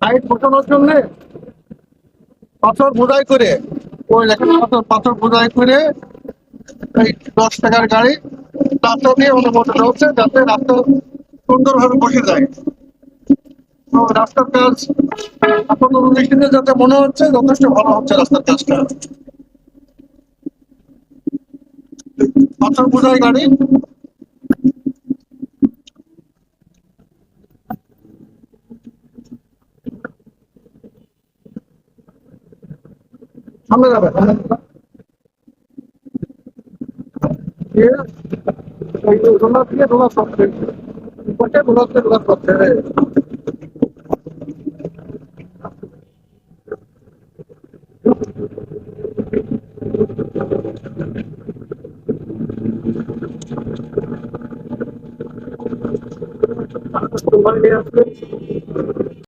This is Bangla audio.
হাইট বোঝানোর জন্য পাথর বোঝাই করে ওই দেখেন পাথর পাথর বোঝাই করে এই 10 টাকার গাড়ি রাস্তা দিয়ে অনুমোদন হচ্ছে যাতে রাস্তা সুন্দরভাবে বসে যায়। তো রাস্তার কাজ এখন দৃষ্টিতে যাতে মনে হচ্ছে যথেষ্ট ভালো হচ্ছে রাস্তার কাজটা। পাথর বোঝাই গাড়ি সামনে যাবে রোলার দিয়ে রোলার করছে রোলার দিয়ে রোলার করছে